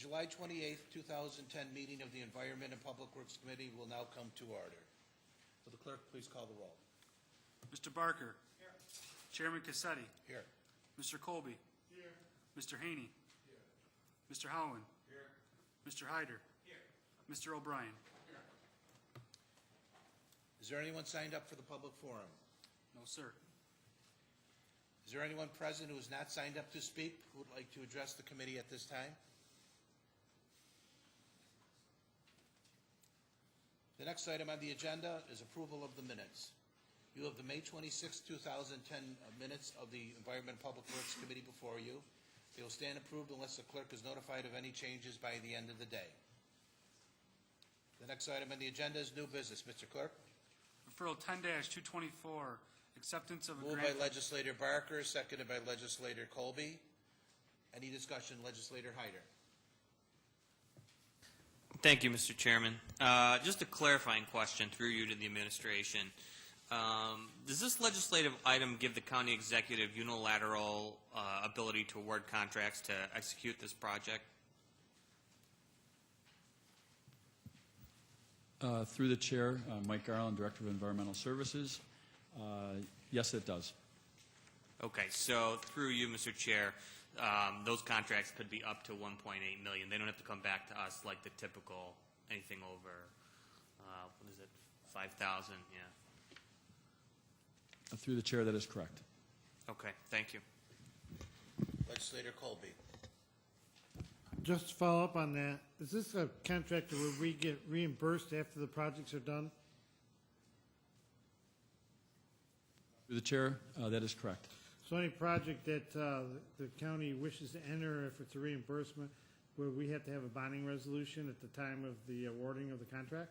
July 28th, 2010 meeting of the Environment and Public Works Committee will now come to order. Will the clerk please call the roll? Mr. Barker. Here. Chairman Cassetti. Here. Mr. Colby. Here. Mr. Haney. Here. Mr. Howen. Here. Mr. Hyder. Here. Mr. O'Brien. Here. Is there anyone signed up for the public forum? No, sir. Is there anyone present who is not signed up to speak who would like to address the committee at this time? The next item on the agenda is approval of the minutes. You have the May 26, 2010 minutes of the Environment and Public Works Committee before you. They will stand approved unless the clerk is notified of any changes by the end of the day. The next item on the agenda is new business. Mr. Clerk. Referral 10-224, acceptance of a Moved grant. by Legislator Barker, seconded by Legislator Colby. Any discussion? Legislator Hyder. Thank you, Mr. Chairman. Just a clarifying question through you to the administration. Does this legislative item give the county executive unilateral ability to award contracts to execute this project? Through the chair, Mike Garland, Director of Environmental Services. Yes, it does. Okay, so through you, Mr. Chair, those contracts could be up to $1.8 million. They don't have to come back to us like the typical anything over, what is it, 5,000, yeah. Through the chair, that is correct. Okay, thank you. Legislator Colby. Just to follow up on that, is this a contract where we get reimbursed after the projects are done? Through the chair, that is correct. So any project that the county wishes to enter, if it's a reimbursement, where we have to have a bonding resolution at the time of the awarding of the contract?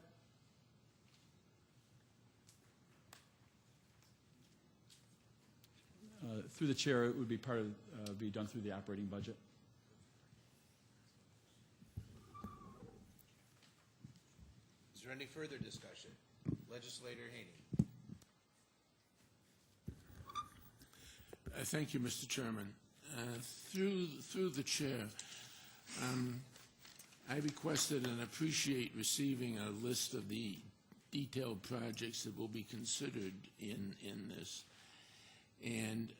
Through the chair, it would be part of, be done through the operating budget. Is there any further discussion? Legislator Haney. Thank you, Mr. Chairman. Through the chair, I requested and appreciate receiving a list of the detailed projects that will be considered in this, and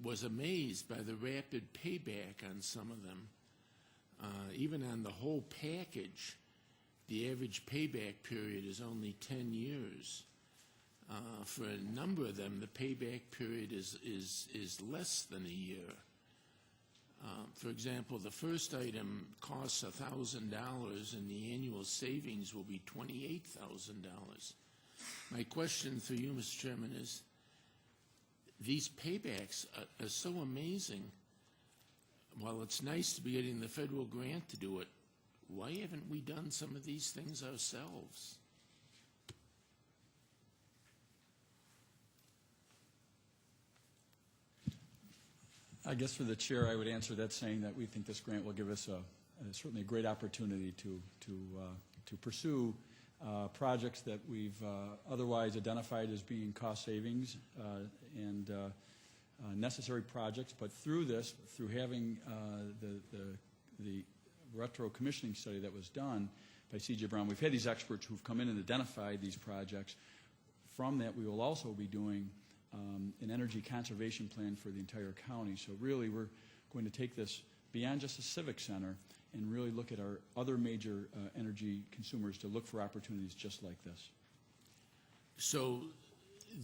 was amazed by the rapid payback on some of them. Even on the whole package, the average payback period is only 10 years. For a number of them, the payback period is less than a year. For example, the first item costs $1,000 and the annual savings will be $28,000. My question for you, Mr. Chairman, is these paybacks are so amazing. While it's nice to be getting the federal grant to do it, why haven't we done some of these things ourselves? I guess for the chair, I would answer that saying that we think this grant will give us certainly a great opportunity to pursue projects that we've otherwise identified as being cost savings and necessary projects. But through this, through having the retro commissioning study that was done by C.J. Brown, we've had these experts who've come in and identified these projects. From that, we will also be doing an energy conservation plan for the entire county. So really, we're going to take this beyond just a civic center and really look at our other major energy consumers to look for opportunities just like this. So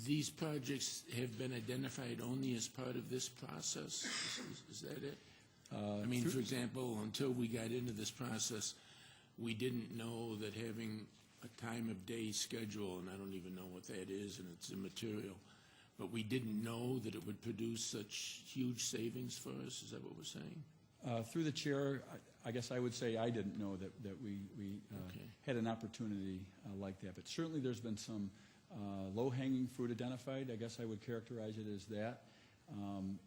these projects have been identified only as part of this process? Is that it? I mean, for example, until we got into this process, we didn't know that having a time of day schedule, and I don't even know what that is, and it's immaterial, but we didn't know that it would produce such huge savings for us. Is that what we're saying? Through the chair, I guess I would say I didn't know that we Okay. had an opportunity like that. But certainly there's been some low-hanging fruit identified. I guess I would characterize it as that.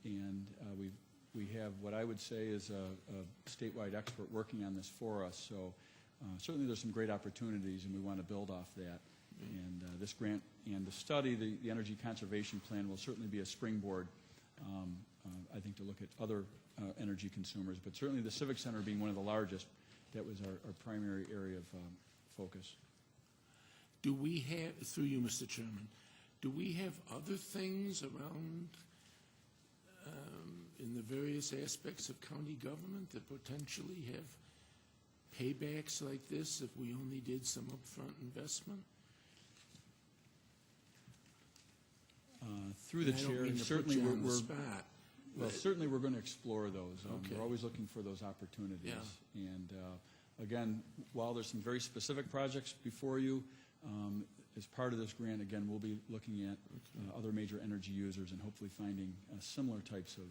And we have what I would say is a statewide expert working on this for us. So certainly there's some great opportunities, and we want to build off that. And this grant and the study, the energy conservation plan, will certainly be a springboard I think, to look at other energy consumers, but certainly the Civic Center being one of the largest, that was our primary area of focus. Do we have, through you, Mr. Chairman, do we have other things around in the various aspects of county government that potentially have paybacks like this if we only did some upfront investment? Through the I don't chair, mean to put certainly you on the we're spot, well, but- certainly we're going to explore those. Okay. We're always looking for those opportunities. Yeah. And again, while there's some very specific projects before you, as part of this grant, again, we'll be looking at other major energy users and hopefully finding similar types of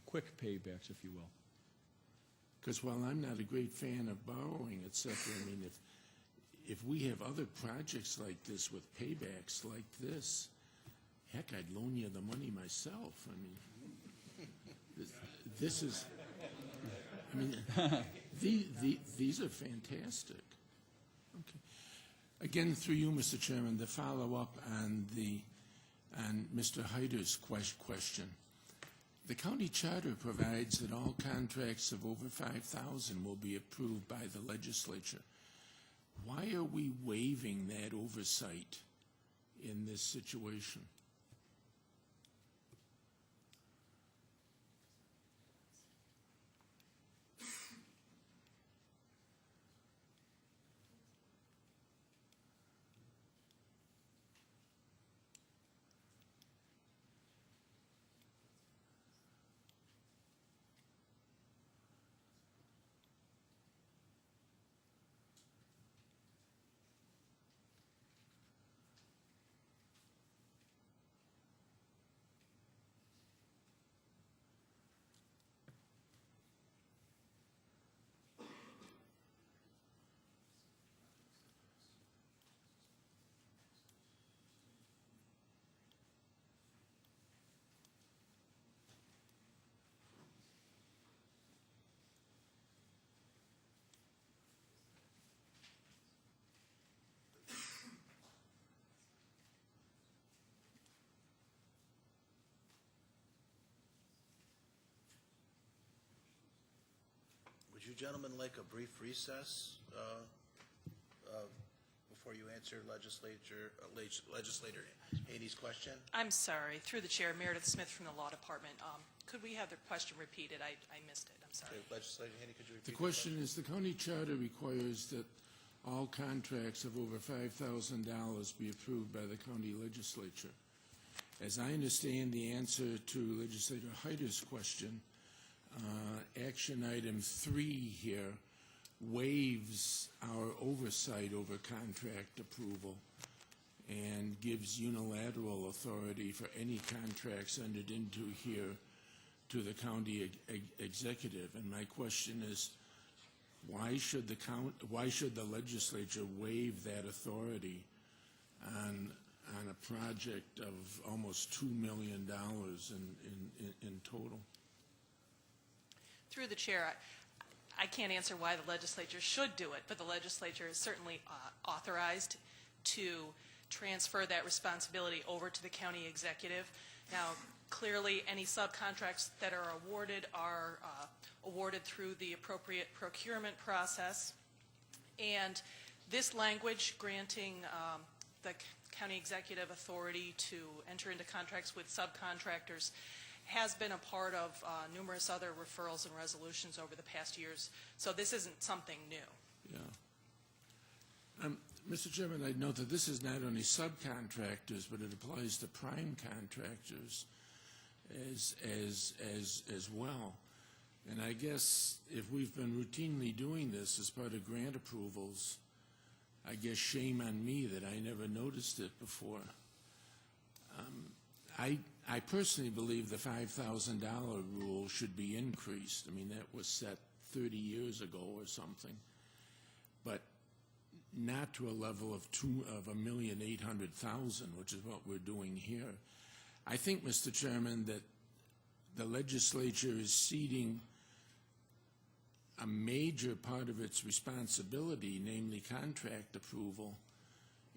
quick paybacks, if you will. Because while I'm not a great fan of borrowing, et cetera, I mean, if we have other projects like this with paybacks like this, heck, I'd loan you the money myself. I mean, this is, I mean, these are fantastic. Okay. Again, through you, Mr. Chairman, the follow-up on Mr. Hyder's question. The county charter provides that all contracts of over 5,000 will be approved by the legislature. Why are we waiving that oversight in this situation? Would you gentlemen like a brief recess before you answer Legislator Haney's question? I'm sorry, through the chair, Meredith Smith from the Law Department. Could we have the question repeated? I missed it, I'm sorry. Okay, Legislator Haney, could you repeat The question is, the county charter requires that all contracts of over $5,000 be approved by the county legislature. As I understand the answer to Legislator Hyder's question, action item 3 here waives our oversight over contract approval and gives unilateral authority for any contracts entered into here to the county executive. And my question is, why should the legislature waive that authority on a project of almost $2 million in total? Through the chair, I can't answer why the legislature should do it, but the legislature is certainly authorized to transfer that responsibility over to the county executive. Now, clearly, any subcontracts that are awarded through the appropriate procurement process. And this language granting the county executive authority to enter into contracts with subcontractors has been a part of numerous other referrals and resolutions over the past years. So this isn't something new. Yeah. Mr. Chairman, I'd note that this is not only subcontractors, but it applies to prime contractors as well. And I guess if we've been routinely doing this as part of grant approvals, I guess shame on me that I never noticed it before. I personally believe the $5,000 rule should be increased. I mean, that was set 30 years ago or something, but not to a level of $1,800,000, which is what we're doing here. I think, Mr. Chairman, that the legislature is ceding a major part of its responsibility, namely contract approval,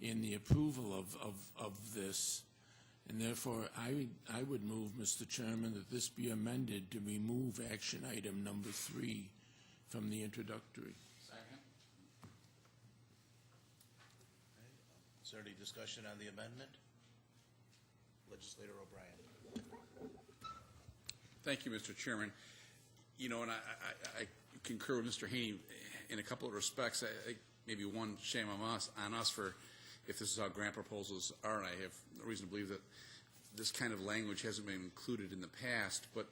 in the approval of this. And therefore, I would move, Mr. Chairman, that this be amended to remove action item number 3 from the introductory. Is there any discussion on the amendment? Legislator O'Brien. Thank you, Mr. Chairman. You know, and I concur with Mr. Haney in a couple of respects. I think maybe one, shame on us for if this is how grant proposals are, and I have no reason to believe that this kind of language hasn't been included in the past, but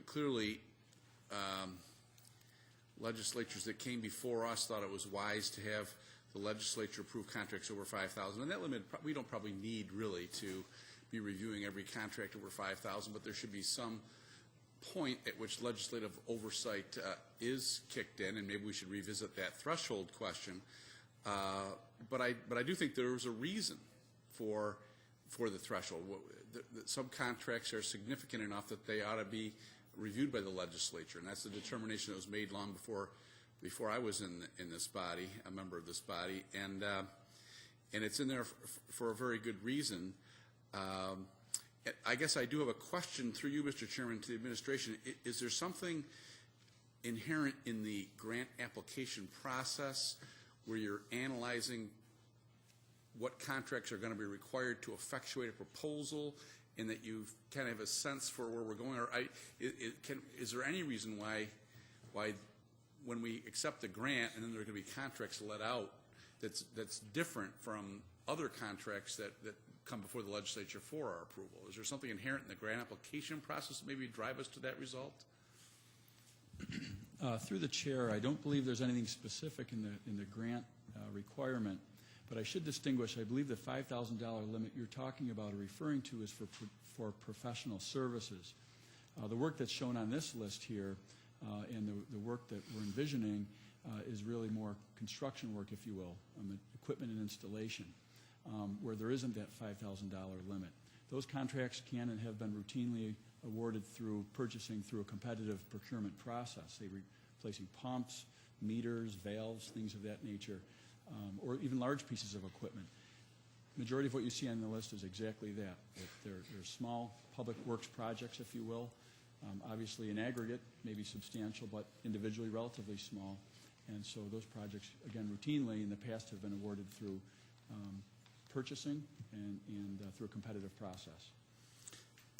clearly legislatures that came before us thought it was wise to have the legislature approve contracts over $5,000, and that limit we don't probably need really to be reviewing every contract over $5,000, but there should be some point at which legislative oversight is kicked in, and maybe we should revisit that threshold question. But I do think there was a reason for the threshold. Some contracts are significant enough that they ought to be reviewed by the legislature, and that's the determination that was made long before I was in this body, a member of this body, and it's in there for a very good reason. I guess I do have a question through you, Mr. Chairman, to the administration. Is there something inherent in the grant application process where you're analyzing what contracts are going to be required to effectuate a proposal, and that you kind of have a sense for where we're going? Or is there any reason why when we accept the grant and then there are going to be contracts let out that's different from other contracts that come before the legislature for our approval? Is there something inherent in the grant application process that maybe drive us to that result? Through the chair, I don't believe there's anything specific in the grant requirement, but I should distinguish. I believe the $5,000 limit you're talking about or referring to is for professional services. The work that's shown on this list here and the work that we're envisioning is really more construction work, if you will, equipment and installation, where there isn't that $5,000 limit. Those contracts can and have been routinely awarded through purchasing through a competitive procurement process. They're replacing pumps, meters, valves, things of that nature, or even large pieces of equipment. Majority of what you see on the list is exactly that. They're small public works projects, if you will. Obviously, in aggregate, maybe substantial, but individually relatively small. And so those projects, again, routinely in the past have been awarded through purchasing and through a competitive process.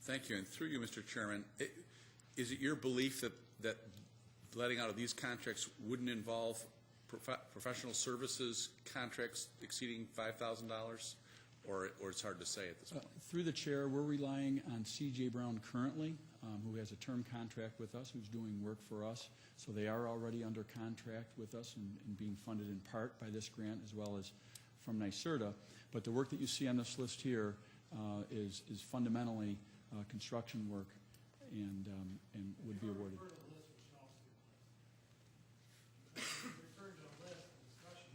Thank you. And through you, Mr. Chairman, is it your belief that letting out of these contracts wouldn't involve professional services contracts exceeding $5,000? Or it's hard to say at this point? Through the chair, we're relying on C.J. Brown currently, who has a term contract with us, who's doing work for us. So they are already under contract with us and being funded in part by this grant as well as from NYSERDA. But the work that you see on this list here is fundamentally construction work and would be awarded.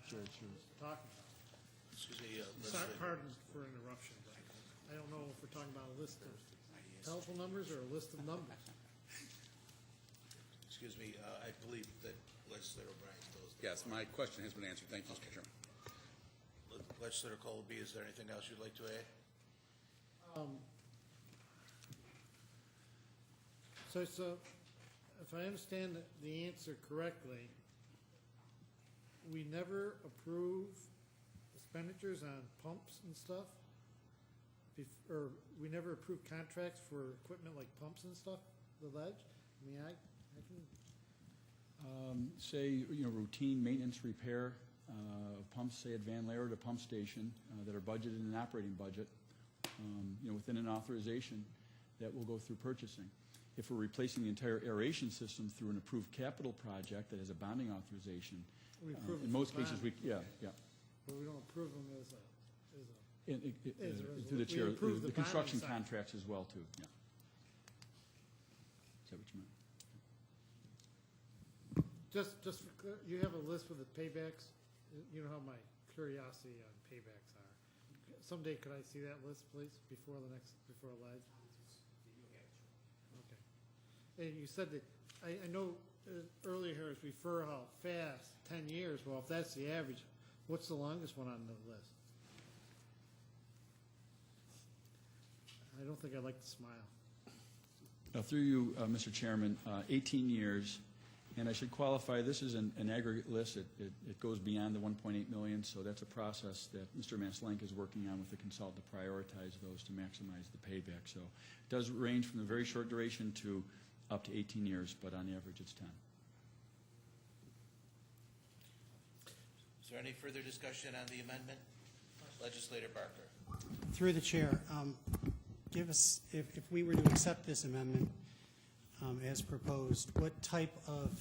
Sure. Talking about. Excuse me, Sorry, pardon for interruption, but I don't know if we're talking about a list of telephone numbers or a list of numbers. excuse me, I believe that Legislator O'Brien knows. Yes, my question has been answered. Thank you, Mr. Chairman. Legislator Colby, is there anything else you'd like to add? So if I understand the answer correctly, we never approve expenditures on pumps and stuff? Or we never approve contracts for equipment like pumps and stuff, the ledge? I mean, I can... Say, routine maintenance repair of pumps, say at Van Lair at a pump station that are budgeted in an operating budget, within an authorization that will go through purchasing. If we're replacing the entire aeration system through an approved capital project that has a bonding authorization, We approve in them most for cases, bonding. yeah. But we don't approve them as a Through the we chair, approve the the construction bonding side. contracts as well, too, yeah. Is that what you meant? Just for clear, you have a list with the paybacks? You know how my curiosity on paybacks are. Someday could I see that list, please, before Ledge? Okay. And you said that, I know earlier here was refer how fast, 10 years. Well, if that's the average, what's the longest one on the list? I don't think I like to smile. Through you, Mr. Chairman, 18 years, and I should qualify, this is an aggregate list. It goes beyond the 1.8 million, so that's a process that Mr. Maslenka is working on with the consultant to prioritize those to maximize the payback. So it does range from the very short duration to up to 18 years, but on average it's 10. Is there any further discussion on the amendment? Legislator Barker. Through the chair, give us, if we were to accept this amendment as proposed, what type of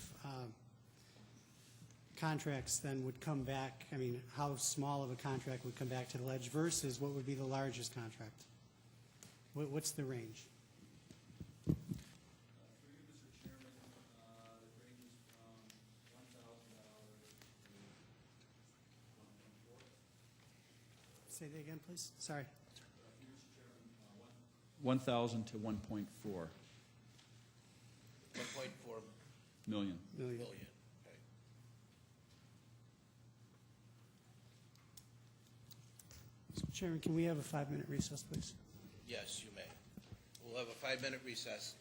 contracts then would come back? I mean, how small of a contract would come back to the ledge versus what would be the largest contract? What's the range? Through you, Mr. Chairman, it ranges from $1,000 to 1.4. Say that again, please. Sorry. 1,000 to 1.4 1.4 million. Million. million. Okay. Mr. Chairman, can we have a 5-minute recess, please? Yes, you may. We'll have a 5-minute recess.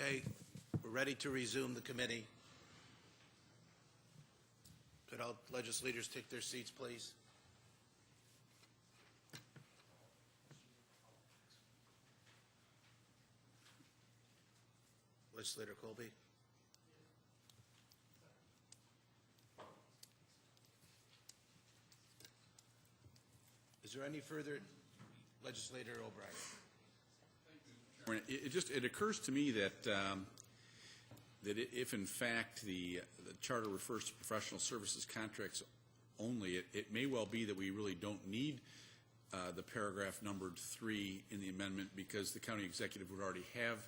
Okay, we're ready to resume the committee. Could all legislators take their seats, please? Legislator Colby? there any further, Legislator O'Brien? It occurs to me that if in fact the charter refers to professional services contracts only, it may well be that we really don't need the paragraph numbered 3 in the amendment, because the county executive would already have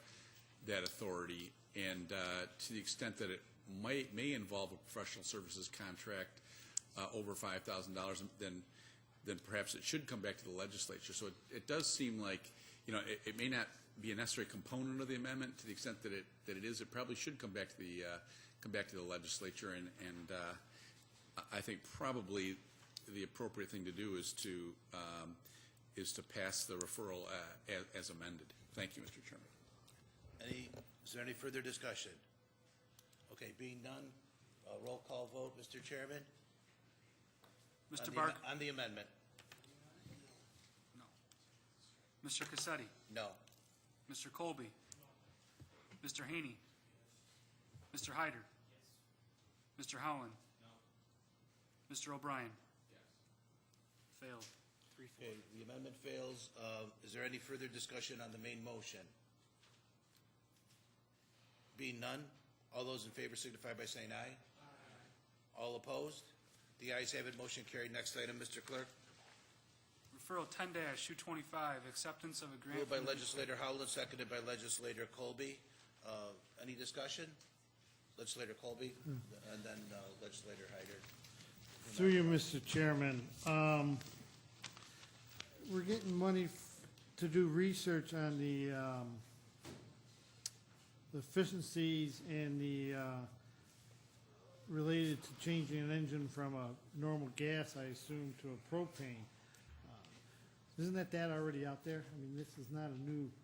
that authority, and to the extent that it may involve a professional services contract over $5,000, then perhaps it should come back to the legislature. So it does seem like, it may not be a necessary component of the amendment. To the extent that it is, it probably should come back to the legislature, and I think probably the appropriate thing to do is to pass the referral as amended. Thank you, Mr. Chairman. Is there any further discussion? Okay, being none, roll call vote, Mr. Chairman? Mr. Barker? On the amendment? No. Mr. Cassetti? No. Mr. Colby? Mr. Haney? Mr. Hyder? Mr. Howland? Mr. O'Brien? Failed. 3-4. Okay, the amendment fails. Is there any further discussion on the main motion? Being none, all those in favor signify by saying aye. Aye. All opposed? The ayes have it, motion carried. Next item, Mr. Clerk. Referral 10-225, acceptance of a grant. Moved by from the- Legislator Howland, seconded by Legislator Colby. Any discussion? Legislator Colby, and then Legislator Hyder. Through you, Mr. Chairman, we're getting money to do research on the efficiencies and the related to changing an engine from a normal gas, I assume, to a propane. Isn't that already out there? I mean, this is not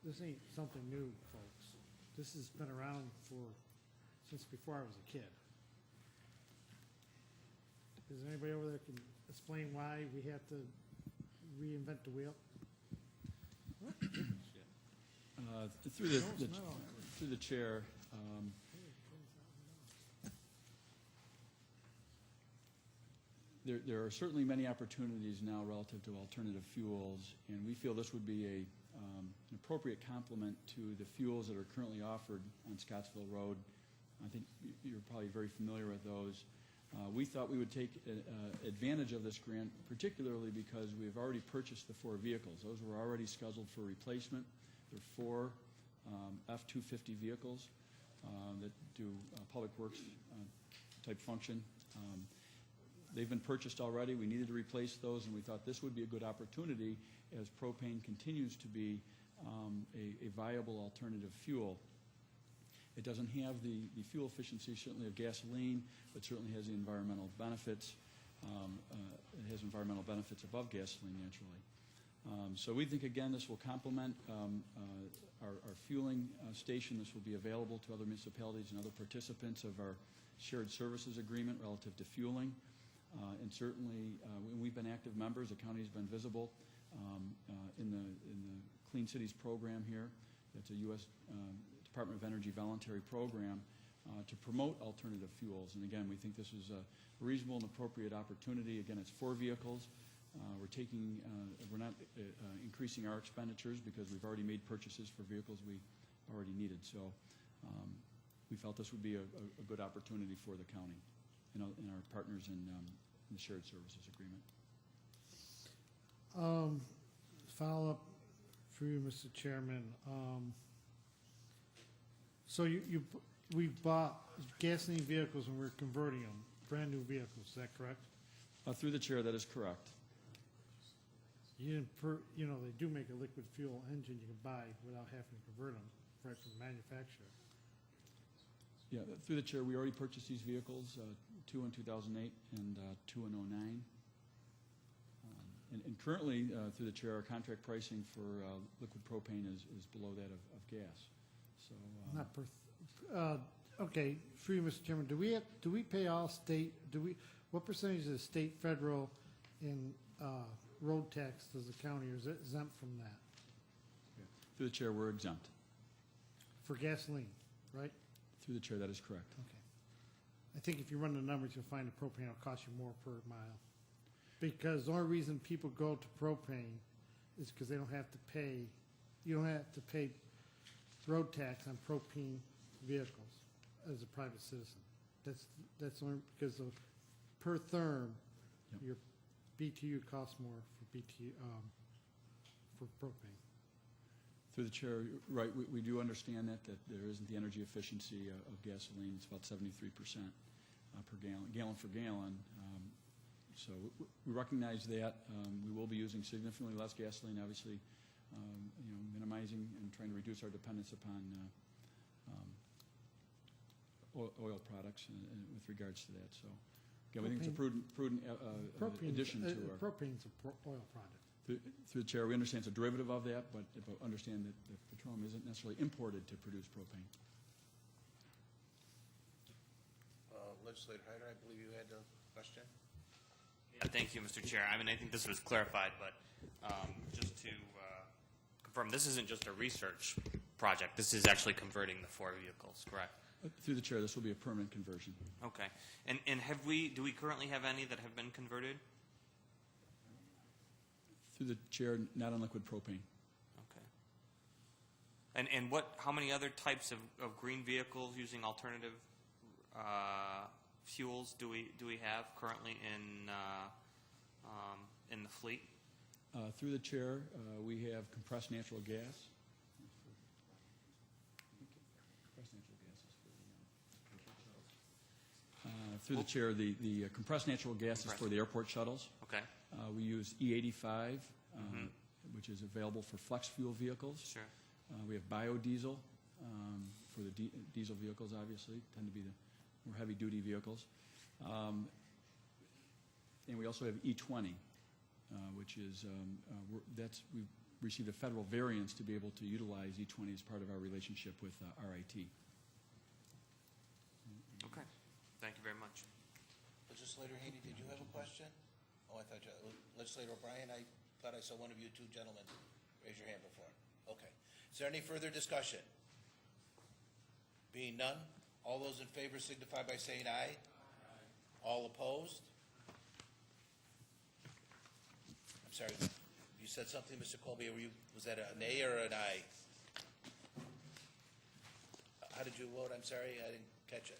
this ain't something new, folks. This has been around since before I was a kid. Is there anybody over there can explain why we have to reinvent the wheel? Through the chair, there are certainly many opportunities now relative to alternative fuels, and we feel this would be an appropriate complement to the fuels that are currently offered on Scottsville Road. I think you're probably very familiar with those. We thought we would take advantage of this grant, particularly because we have already purchased the 4 vehicles. Those were already scheduled for replacement. There are 4 F-250 vehicles that do public works type function. They've been purchased already. We needed to replace those, and we thought this would be a good opportunity as propane continues to be a viable alternative fuel. It doesn't have the fuel efficiency, certainly, of gasoline, but certainly has the environmental benefits. It has environmental benefits above gasoline, naturally. So we think, again, this will complement our fueling station. This will be available to other municipalities and other participants of our shared services agreement relative to fueling. And certainly, we've been active members. The county has been visible in the Clean Cities program here. That's a U.S. Department of Energy voluntary program to promote alternative fuels. And again, we think this is a reasonable and appropriate opportunity. Again, it's 4 vehicles. We're not increasing our expenditures because we've already made purchases for vehicles we already needed. So we felt this would be a good opportunity for the county and our partners in the shared services agreement. Follow up for you, Mr. Chairman. So we bought gasoline vehicles and we're converting them, brand new vehicles. Is that correct? Through the chair, that is correct. You didn't they do make a liquid fuel engine you can buy without having to convert them right from the manufacturer. Yeah, through the chair, we already purchased these vehicles, 2 in 2008 and 2 in 2009. And currently, through the chair, our contract pricing for liquid propane is below that of gas. So Not per. Okay, for you, Mr. Chairman, do we pay all state? What percentage of the state, federal, and road tax does the county, or is it exempt from that? yeah. Through the chair, we're exempt. For gasoline, right? Through the chair, that is correct. Okay. I think if you run the numbers, you'll find the propane will cost you more per mile. Because the only reason people go to propane is because they don't have to pay, you don't have to pay road tax on propane vehicles as a private citizen. That's only because of, per therm, Yep. your BTU costs more for BTU, for propane. Through the chair, right, we do understand that there isn't the energy efficiency of gasoline. It's about 73% per gallon for gallon. So we recognize that. We will be using significantly less gasoline, obviously, minimizing and trying to reduce our dependence upon oil products with regards to that. So, again, we think it's a prudent addition to our. Propane's an oil product. Through the chair, we understand it's a derivative of that, but understand that petroleum isn't necessarily imported to produce propane. Legislator Hyder, I believe you had a question? Yeah, thank you, Mr. Chair. I mean, I think this was clarified, but just to confirm, this isn't just a research project. This is actually converting the 4 vehicles, correct? Through the chair, this will be a permanent conversion. Okay. And do we currently have any that have been converted? Through the chair, not on liquid propane. Okay. And how many other types of green vehicles using alternative fuels do we have currently in the fleet? Through the chair, we have compressed natural gas. Through the chair, the compressed natural gas is for the airport shuttles. Okay. We use E85, which is available for flex fuel vehicles. Sure. We have biodiesel for the diesel vehicles, obviously, tend to be the more heavy-duty vehicles. And we also have E20, which is, we've received a federal variance to be able to utilize E20 as part of our relationship with RIT. Okay. Thank you very much. Legislator Haney, did you have a question? Oh, I thought Legislator O'Brien, I thought I saw one of you two gentlemen raise your hand before. Okay. Is there any further discussion? Being none, all those in favor signify by saying aye. All opposed? I'm sorry, you said something, Mr. Colby. Was that an A or an I? How did you vote? I'm sorry, I didn't catch it.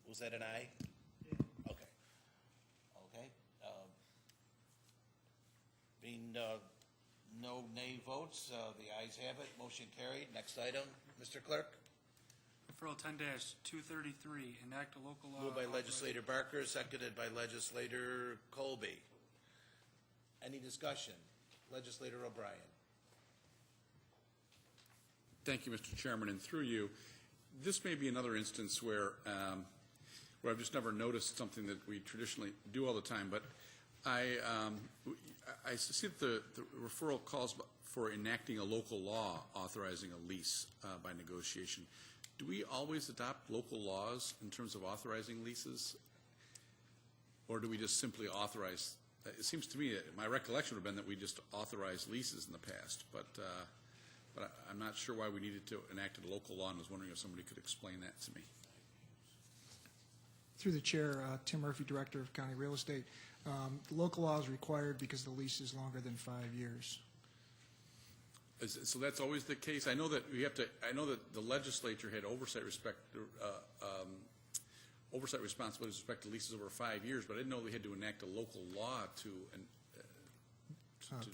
Was that an I? Okay. Okay. Being no nay votes, the ayes have it. Motion carried. Next item, Mr. Clerk. Referral 10-233, enact a local law. Moved by Legislator Barker, seconded by Legislator Colby. Any discussion? Legislator O'Brien. Thank you, Mr. Chairman, and through you, this may be another instance where I've just never noticed something that we traditionally do all the time, but I see that the referral calls for enacting a local law authorizing a lease by negotiation. Do we always adopt local laws in terms of authorizing leases? Or do we just simply authorize? It seems to me that my recollection would have been that we just authorized leases in the past, but I'm not sure why we needed to enact a local law, and was wondering if somebody could explain that to me. Through the chair, Tim Murphy, Director of County Real Estate. The local law is required because the lease is longer than 5 years. So that's always the case. I know that I know that the legislature had oversight responsibility with respect to leases over 5 years, but I didn't know we had to enact a local law to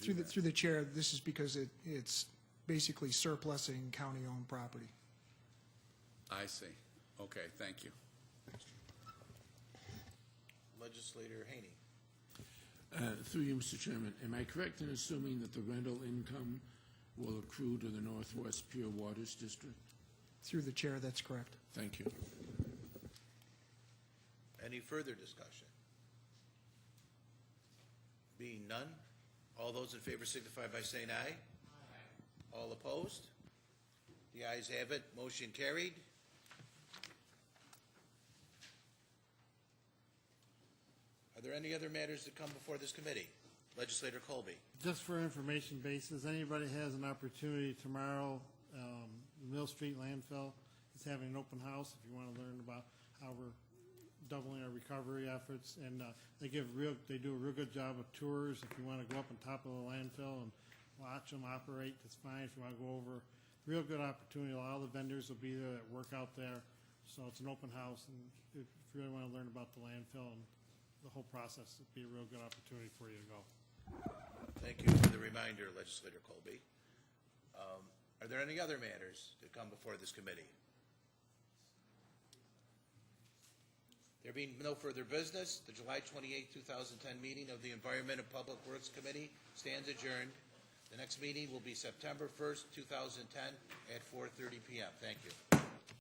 do that. Through the chair, this is because it's basically surplusing county-owned property. I see. Okay, thank you. Legislator Haney. Through you, Mr. Chairman, am I correct in assuming that the rental income will accrue to the Northwest Pure Waters District? Through the chair, that's correct. Thank you. Any further discussion? Being none, all those in favor signify by saying aye. Aye. All opposed? The ayes have it. Motion carried. Are there any other matters that come before this committee? Legislator Colby. Just for information basis, anybody has an opportunity tomorrow, the Mill Street landfill is having an open house if you want to learn about how we're doubling our recovery efforts, and they do a real good job of tours. If you want to go up on top of the landfill and watch them operate, that's fine. If you want to go over, real good opportunity. A lot of the vendors will be there that work out there, so it's an open house, and if you really want to learn about the landfill and the whole process, it'd be a real good opportunity for you to go. Thank you for the reminder, Legislator Colby. Are there any other matters to come before this committee? There being no further business, the July 28, 2010 meeting of the Environment and Public Works Committee stands adjourned. The next meeting will be September 1st, 2010 at 4:30 p.m. Thank you.